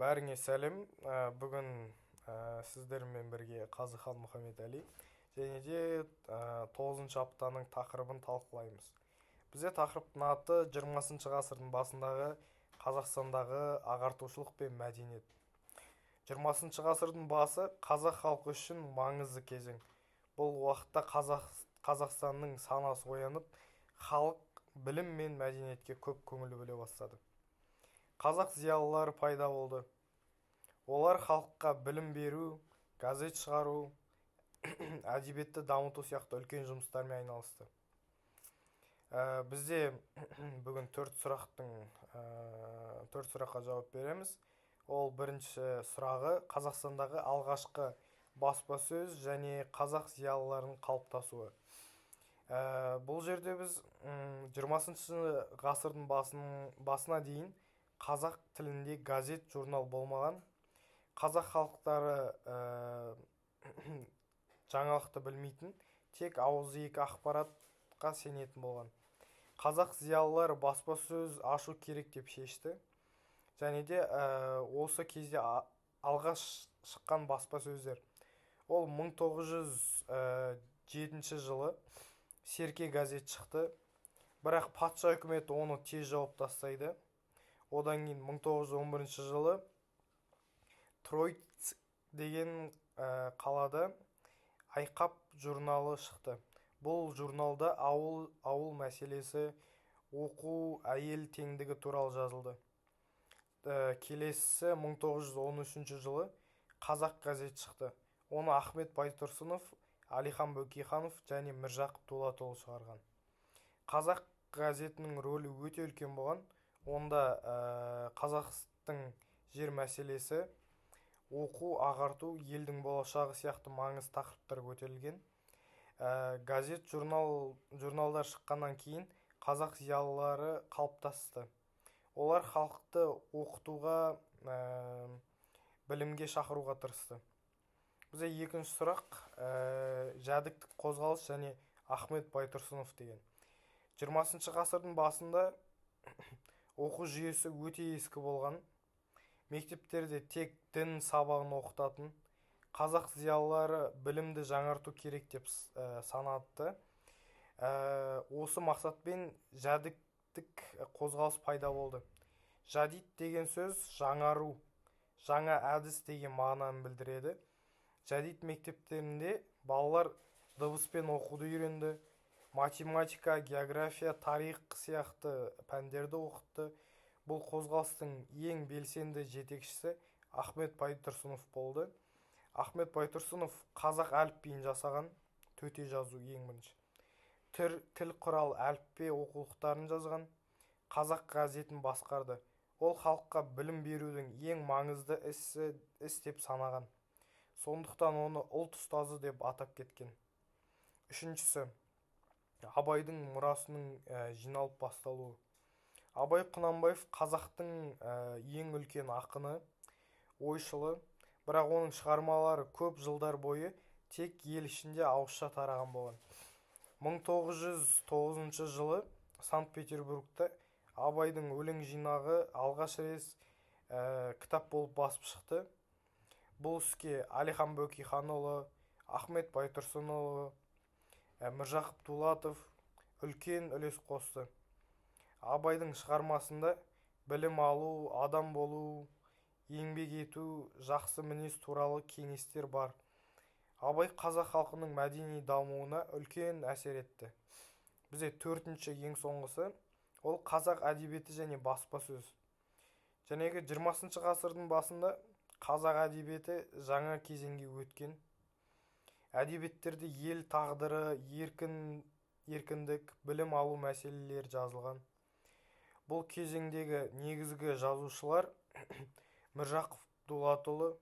Бәріңе сәлем. Бүгін сіздермен бірге Қазыхан Мұхаммедәли және де 9-шы аптаның тақырыбын талқылаймыз. Бізде тақырыптың аты 20-шы ғасырдың басындағы Қазақстандағы ағартушылық пен мәдениет. 20-шы ғасырдың басы қазақ халқы үшін маңызды кезең. Бұл уақытта Қазақстанның санасы оянып, халық білім мен мәдениетке көп көңіл бөле бастады. Қазақ зиялылары пайда болды. Олар халыққа білім беру, газет шығару, әдебиетті дамыту сияқты үлкен жұмыстармен айналысты. Бізде бүгін төрт сұраққа жауап береміз. Ол бірінші сұрағы Қазақстандағы алғашқы баспасөз және қазақ зиялыларының қалыптасуы. Бұл жерде біз 20-шы ғасырдың басына дейін қазақ тілінде газет, журнал болмаған. Қазақ халықтары жаңалықты білмейтін, тек ауызекі ақпаратқа сенетін болған. Қазақ зиялылары баспасөз ашу керек деп шешті. Және де осы кезде алғаш шыққан баспасөздер. Ол 1907 жылы Серке газет шықты. Бірақ патша үкіметі оны тез жауып тастайды. Одан кейін 1911 жылы Троиц деген қалада Айқап журналы шықты. Бұл журналда ауыл мәселесі, оқу, әйел теңдігі туралы жазылды. Келесі 1913 жылы Қазақ газет шықты. Оны Ахмет Байтұрсынов, Алихан Бөкейханов және Міржақып Дулатұлы шығарған. Қазақ газетінің рөлі өте үлкен болған. Онда Қазақтың жер мәселесі, оқу, ағарту, елдің болашағы сияқты маңызды тақырыптар көтерілген. Газет, журналдар шыққаннан кейін қазақ зиялылары қалыптасты. Олар халықты оқытуға, білімге шақыруға тырысты. Бізде екінші сұрақ жәдіктік қозғалыс және Ахмет Байтұрсынов деген. 20-шы ғасырдың басында оқу жүйесі өте ескі болған. Мектептерде тек дін сабағын оқытатын. Қазақ зиялылары білімді жаңарту керек деп санады. Осы мақсатпен жәдіктік қозғалыс пайда болды. Жадид деген сөз жаңару, жаңа әдіс деген мағынаны білдіреді. Жадид мектептерінде балалар дыбыспен оқуды үйренді. Математика, география, тарих сияқты пәндерді оқытты. Бұл қозғалыстың ең белсенді жетекшісі Ахмет Байтұрсынов болды. Ахмет Байтұрсынов қазақ әліпбиін жасаған, төте жазу ең бірінші. Тіл құрал әліппе оқулықтарын жазған, қазақ газетін басқарды. Ол халыққа білім берудің ең маңызды іс деп санаған. Сондықтан оны ұлт ұстазы деп атап кеткен. Үшіншісі, Абайдың мұрасының жиналып басталуы. Абай Құнанбаев қазақтың ең үлкен ақыны, ойшылы, бірақ оның шығармалары көп жылдар бойы тек ел ішінде ауызша тараған болған. 1909 жылы Санкт-Петербургта Абайдың өлең жинағы алғаш рет кітап болып басып шықты. Бұл іске Алихан Бөкейханұлы, Ахмет Байтұрсынұлы, Міржақып Дулатов үлкен үлес қосты. Абайдың шығармасында білім алу, адам болу, еңбек ету, жақсы мінез туралы кеңестер бар. Абай қазақ халқының мәдени дамуына үлкен әсер етті. Бізде төртінші ең соңғысы, ол қазақ әдебиеті және баспасөз. Жәнегі 20-шы ғасырдың басында қазақ әдебиеті жаңа кезеңге өткен. Әдебиеттерде ел тағдыры, еркіндік, білім алу мәселелері жазылған. Бұл кезеңдегі негізгі жазушылар Міржақып Дулатұлы,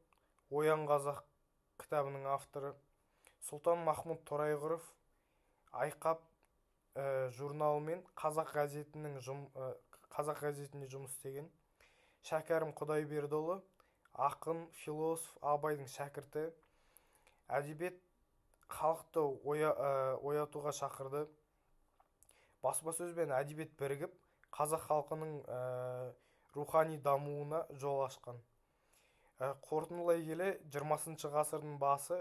Оян қазақ кітабының авторы, Сұлтан Махмұд Торайғыров, Айқап журналымен қазақ газетінде жұмыс істеген. Шәкәрім Құдайбердіұлы, ақын, философ, Абайдың шәкірті. Әдебиет халықты оятуға шақырды. Баспасөз бен әдебиет бірігіп, қазақ халқының рухани дамуына жол ашқан. Қорытындылай келе, 20 ғасырдың басы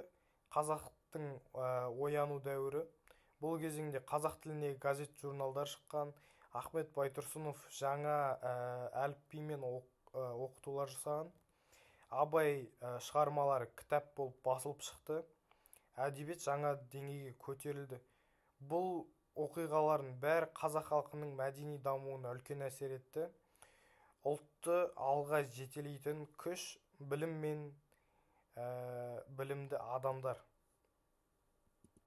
қазақтың ояну дәуірі. Бұл кезеңде қазақ тіліндегі газет журналдар шыққан, Ахмет Байтұрсынов жаңа әліпбимен оқытулар жасаған, Абай шығармалары кітап болып басылып шықты, әдебиет жаңа деңгейге көтерілді. Бұл оқиғалардың бәрі қазақ халқының мәдени дамуына үлкен әсер етті. Ұлтты алға жетелейтін күш білім мен білімді адамдар.